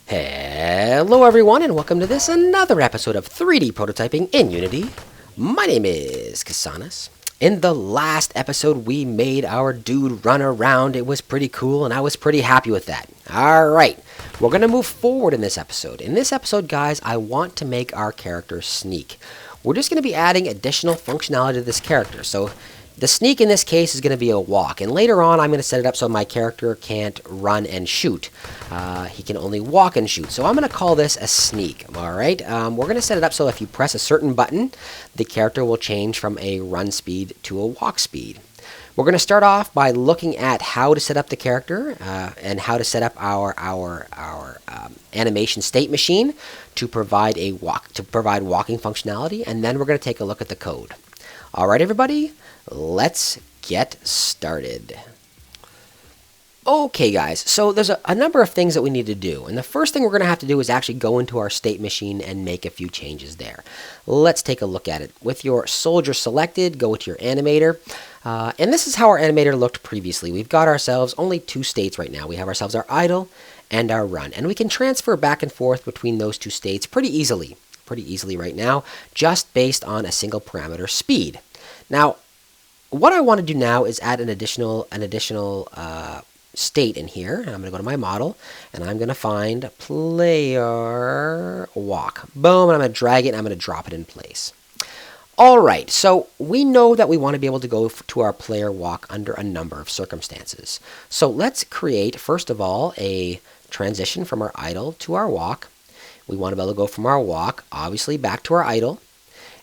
Hello everyone and welcome to another episode of 3D prototyping in Unity. My name is Kasanas. In the last episode we made our dude run around. It was pretty cool and I was pretty happy with that. Alright, we're going to move forward in this episode. In this episode, guys, I want to make our character sneak. We're just going to be adding additional functionality to this character. So the sneak in this case is going to be a walk, and later on I'm going to set it up so my character can't run and shoot. He can only walk and shoot. So I'm going to call this a sneak. Alright, we're going to set it up so if you press a certain button, the character will change from a run speed to a walk speed. We're going to start off by looking at how to set up the character and how to set up our animation state machine to provide walking functionality, and then we're going to take a look at the code. Alright everybody, let's get started. Okay guys, so there's a number of things that we need to do, and the first thing we're going to have to do is actually go into our state machine and make a few changes there. Let's take a look at it. With your soldier selected, go to your animator, and this is how our animator looked previously. We've got ourselves only two states right now. We have ourselves our idle and our run, and we can transfer back and forth between those two states pretty easily right now, just based on a single parameter speed. Now, what I want to do now is add an additional state in here. I'm going to go to my model, and I'm going to find player walk. Boom, and I'm going to drag it, and I'm going to drop it in place. Alright, so we know that we want to be able to go to our player walk under a number of circumstances. So let's create, first of all, a transition from our idle to our walk. We want to be able to go from our walk, obviously, back to our idle.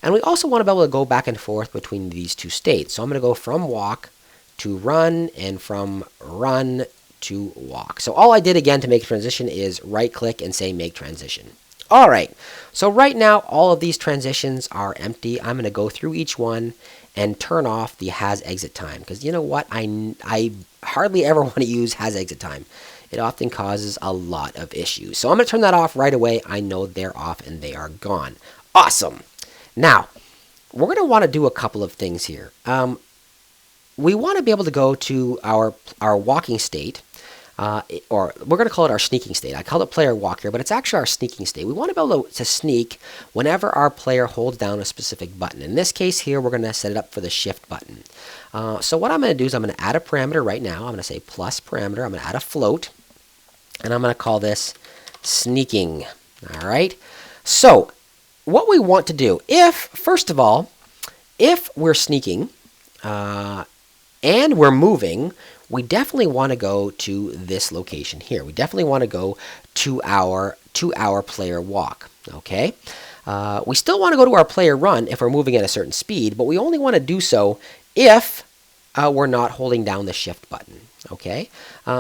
And we also want to be able to go back and forth between these two states. So I'm going to go from walk to run and from run to walk. So all I did again to make a transition is right click and say make transition. Alright, so right now all of these transitions are empty. I'm going to go through each one and turn off the has exit time. Because you know what? I hardly ever want to use has exit time. It often causes a lot of issues. So I'm going to turn that off right away. I know they're off and they are gone. Awesome. Now, we're going to want to do a couple of things here. We want to be able to go to our walking state, or we're going to call it our sneaking state. I call it player walk here, but it's actually our sneaking state. We want to be able to sneak whenever our player holds down a specific button. In this case here, we're going to set it up for the shift button. So what I'm going to do is I'm going to add a parameter right now. I'm going to say plus parameter. I'm going to add a float, and I'm going to call this sneaking. All right. So what we want to do, first of all, if we're sneaking and we're moving, we definitely want to go to this location here. We definitely want to go to our player walk. Okay. We still want to go to our player run if we're moving at a certain speed, but we only want to do so if we're not holding down the shift button. Okay,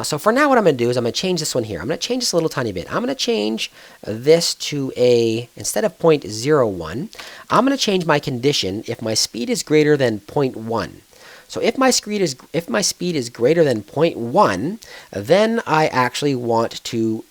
so for now what I'm going to do is I'm going to change this one here. I'm going to change this a little tiny bit. I'm going to change this to instead of 0.01, I'm going to change my condition if my speed is greater than 0.1. So if my speed is greater than 0.1, then I actually want to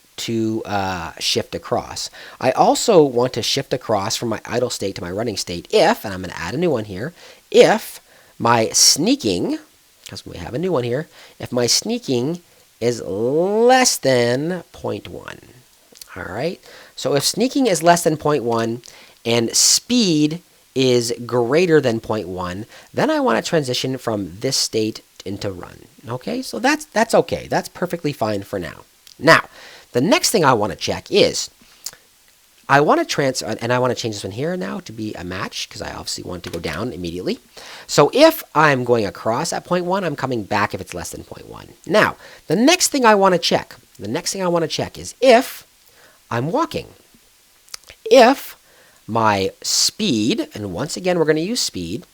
shift across. I also want to shift across from my idle state to my running state if, and I'm going to add a new one here, if my sneaking, because we have a new one here, if my sneaking is less than 0.1. All right, so if sneaking is less than 0.1 and speed is greater than 0.1, then I want to transition from this state into run. Okay, so that's okay. That's perfectly fine for now. Now, the next thing I want to check is I want to transfer, and I want to change this one here now to be a match because I obviously want to go down immediately. So if I'm going across at 0.1, I'm coming back if it's less than 0.1. Now, the next thing I want to check, is if I'm walking. If my speed, and once again we're going to use speed,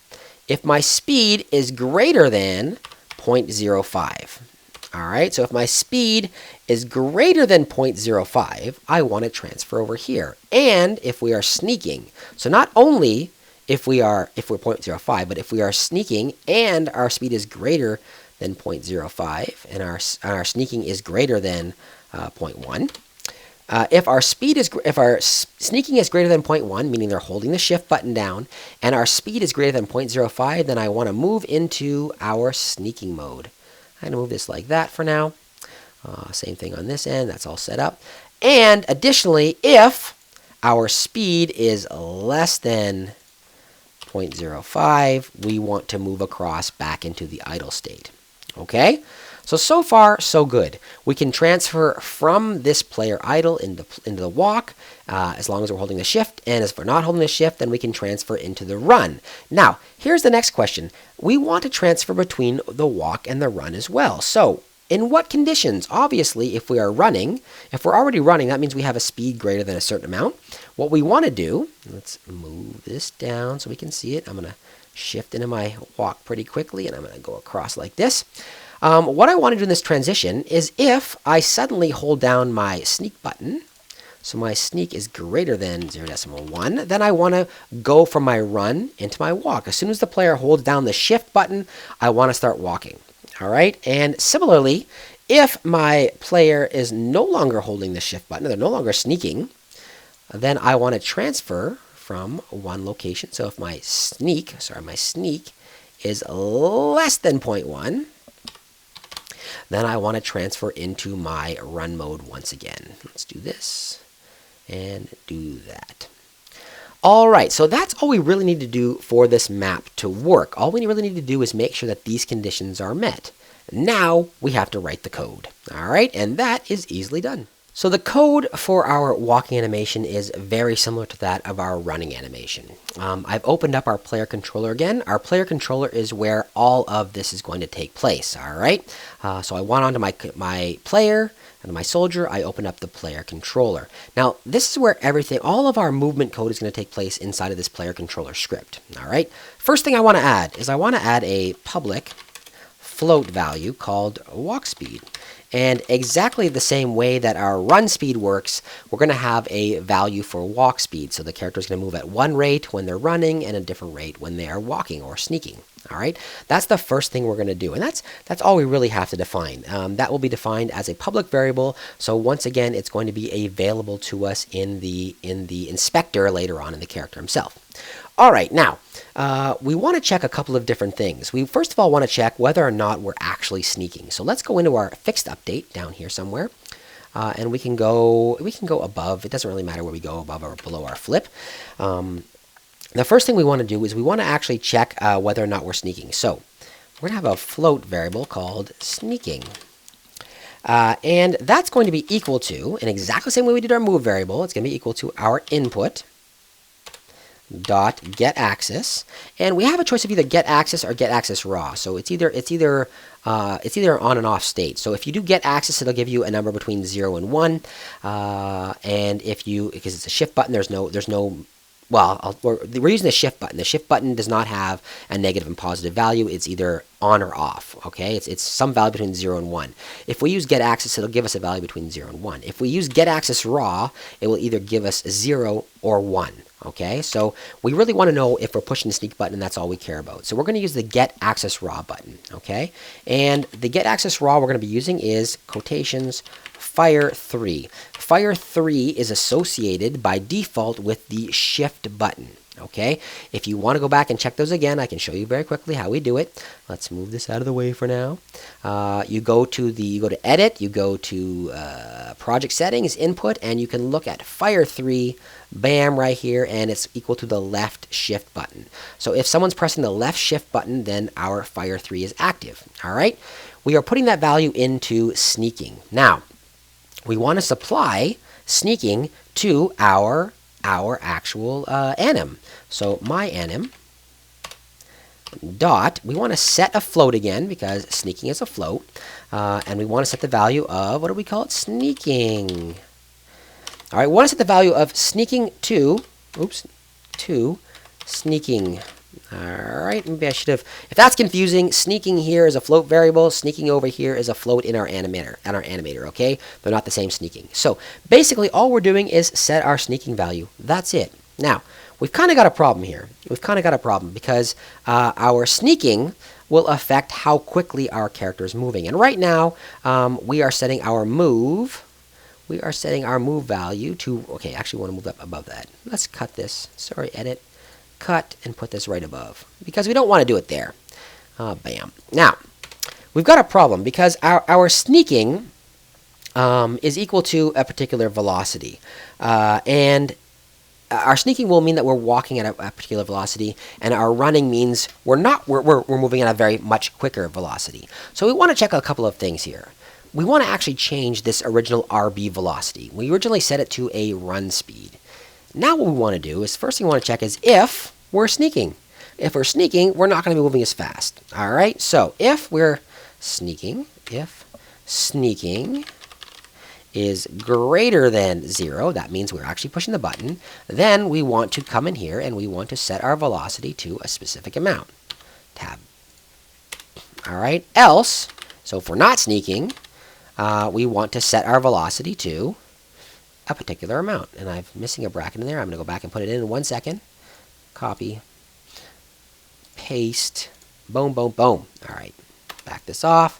if my speed is greater than 0.05. All right, so if my speed is greater than 0.05, I want to transfer over here. And if we are sneaking, so not only if we're 0.05, but if we are sneaking and our speed is greater than 0.05 and our sneaking is greater than 0.1, if our sneaking is greater than 0.1, meaning they're holding the shift button down, and our speed is greater than 0.05, then I want to move into our sneaking mode. I'm going to move this like that for now. Same thing on this end. That's all set up. And additionally, if our speed is less than 0.05, we want to move across back into the idle state. Okay? So far, so good. We can transfer from this player idle into the walk as long as we're holding the shift. And if we're not holding the shift, then we can transfer into the run. Now, here's the next question. We want to transfer between the walk and the run as well. So, in what conditions? Obviously, if we are running, if we're already running, that means we have a speed greater than a certain amount. What we want to do, let's move this down so we can see it. I'm going to shift into my walk pretty quickly, and I'm going to go across like this. What I want to do in this transition is if I suddenly hold down my sneak button, so my sneak is greater than 0.1, then I want to go from my run into my walk. As soon as the player holds down the shift button, I want to start walking. All right, and similarly, if my player is no longer holding the shift button, they're no longer sneaking, then I want to transfer from one location. So if my sneak is less than 0.1, then I want to transfer into my run mode once again. Let's do this and do that. All right, so that's all we really need to do for this map to work. All we really need to do is make sure that these conditions are met. Now we have to write the code. All right, and that is easily done. So the code for our walking animation is very similar to that of our running animation. I've opened up our player controller again. Our player controller is where all of this is going to take place. All right, so I went onto my player and my soldier. I open up the player controller. Now this is where all of our movement code is going to take place inside of this player controller script. All right. First thing I want to add is I want to add a public float value called walk speed. And exactly the same way that our run speed works, we're going to have a value for walk speed. So the character is going to move at one rate when they're running and a different rate when they are walking or sneaking. All right, that's the first thing we're going to do, and that's all we really have to define. That will be defined as a public variable. So once again, it's going to be available to us in the inspector later on in the character himself. All right, now we want to check a couple of different things. We first of all want to check whether or not we're actually sneaking. So let's go into our fixed update down here somewhere, and we can go above. It doesn't really matter where we go, above or below our flip. The first thing we want to do is we want to actually check whether or not we're sneaking. So we're going to have a float variable called sneaking. And that's going to be equal to, in exactly the same way we did our move variable, it's going to be equal to our input dot get axis, and we have a choice of either get axis or get axis raw. So it's either on and off state. So if you do get axis, it'll give you a number between 0 and 1, and because it's a shift button, there's no we're using the shift button. The shift button does not have a negative and positive value. It's either on or off. Okay, it's some value between 0 and 1. If we use get axis, it'll give us a value between 0 and 1. If we use get axis raw, it will either give us 0 or 1. Okay, so we really want to know if we're pushing the sneak button, and that's all we care about. So we're going to use the get axis raw button. Okay, and the get axis raw we're going to be using is quotations fire 3. Fire 3 is associated by default with the shift button. Okay, if you want to go back and check those again, I can show you very quickly how we do it. Let's move this out of the way for now. You go to edit, you go to project settings, input, and you can look at fire 3, bam, right here, and it's equal to the left shift button. So if someone's pressing the left shift button, then our fire 3 is active. All right, we are putting that value into sneaking. Now we want to supply sneaking to our actual anim. So my anim dot, we want to set a float again because sneaking is a float, and we want to set the value of, what do we call it? Sneaking. All right, we want to set the value of sneaking to sneaking. All right, maybe I should have, if that's confusing, sneaking here is a float variable, sneaking over here is a float in our animator, okay? They're not the same sneaking. So basically all we're doing is set our sneaking value. That's it. Now, we've kind of got a problem here. We've kind of got a problem because our sneaking will affect how quickly our character is moving. And right now, we are setting our move. We are setting our move value to, okay, actually want to move up above that. Let's cut this. Sorry, edit. Cut and put this right above because we don't want to do it there. Bam. Now, we've got a problem because our sneaking is equal to a particular velocity. And our sneaking will mean that we're walking at a particular velocity, and our running means we're moving at a very much quicker velocity. So we want to check a couple of things here. We want to actually change this original RB velocity. We originally set it to a run speed. Now what we want to do is, first thing we want to check is if we're sneaking. If we're sneaking, we're not going to be moving as fast. All right, so if we're sneaking, if sneaking is greater than 0, that means we're actually pushing the button, then we want to come in here and we want to set our velocity to a specific amount. Tab. All right, else, so if we're not sneaking, we want to set our velocity to a particular amount. And I'm missing a bracket in there. I'm going to go back and put it in 1 second. Copy, paste, boom, boom, boom. All right, back this off.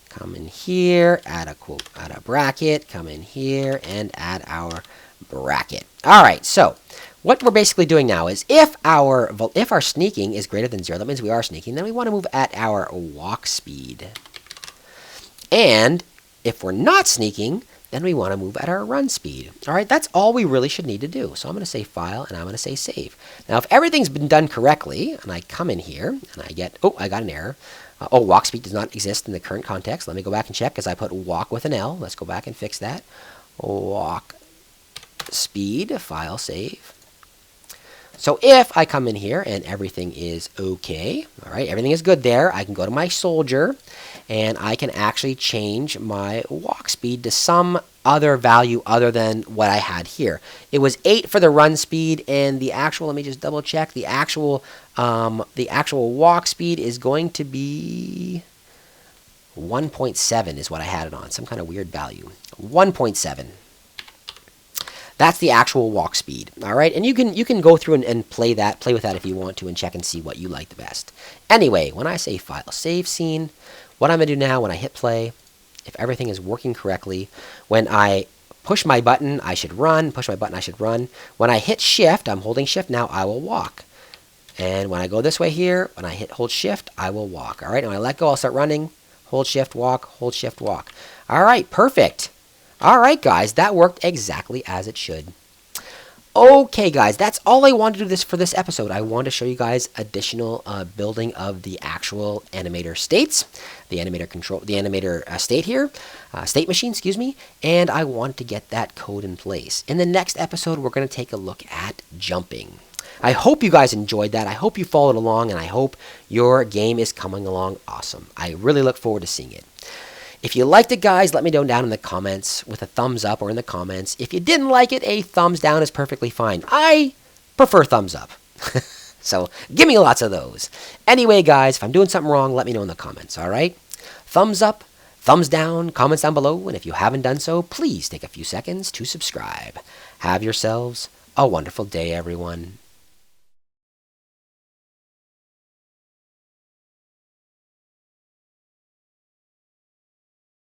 Come in here, add a quote, add a bracket, come in here, and add our bracket. All right, so what we're basically doing now is if our sneaking is greater than 0, that means we are sneaking, then we want to move at our walk speed. And if we're not sneaking, then we want to move at our run speed. All right, that's all we really should need to do. So I'm going to say File, and I'm going to say Save. Now, if everything's been done correctly, and I come in here, and I get, oh, I got an error. Walk speed does not exist in the current context. Let me go back and check, because I put walk with an L. Let's go back and fix that. Walk speed, File, Save. So if I come in here and everything is okay, all right, everything is good there, I can go to my soldier, and I can actually change my walk speed to some other value other than what I had here. It was 8 for the run speed, and the actual, let me just double check, the actual walk speed is going to be 1.7 is what I had it on, some kind of weird value. 1.7. That's the actual walk speed, all right? And you can go through and play with that if you want to, and check and see what you like the best. Anyway, when I say File, Save Scene, what I'm going to do now when I hit play, if everything is working correctly, when I push my button, I should run. Push my button, I should run. When I hit Shift, I'm holding Shift now, I will walk. And when I go this way here, when I hold Shift, I will walk. All right, and when I let go, I'll start running. Hold Shift, walk, hold Shift, walk. All right, perfect. All right, guys, that worked exactly as it should. Okay, guys, that's all I wanted to do for this episode. I wanted to show you guys additional building of the actual animator states, the animator state here, state machine, excuse me, and I want to get that code in place. In the next episode, we're going to take a look at jumping. I hope you guys enjoyed that. I hope you followed along, and I hope your game is coming along awesome. I really look forward to seeing it. If you liked it, guys, let me know down in the comments with a thumbs up or in the comments. If you didn't like it, a thumbs down is perfectly fine. I prefer thumbs up. So give me lots of those. Anyway, guys, if I'm doing something wrong, let me know in the comments, all right? Thumbs up, thumbs down, comments down below, and if you haven't done so, please take a few seconds to subscribe. Have yourselves a wonderful day, everyone.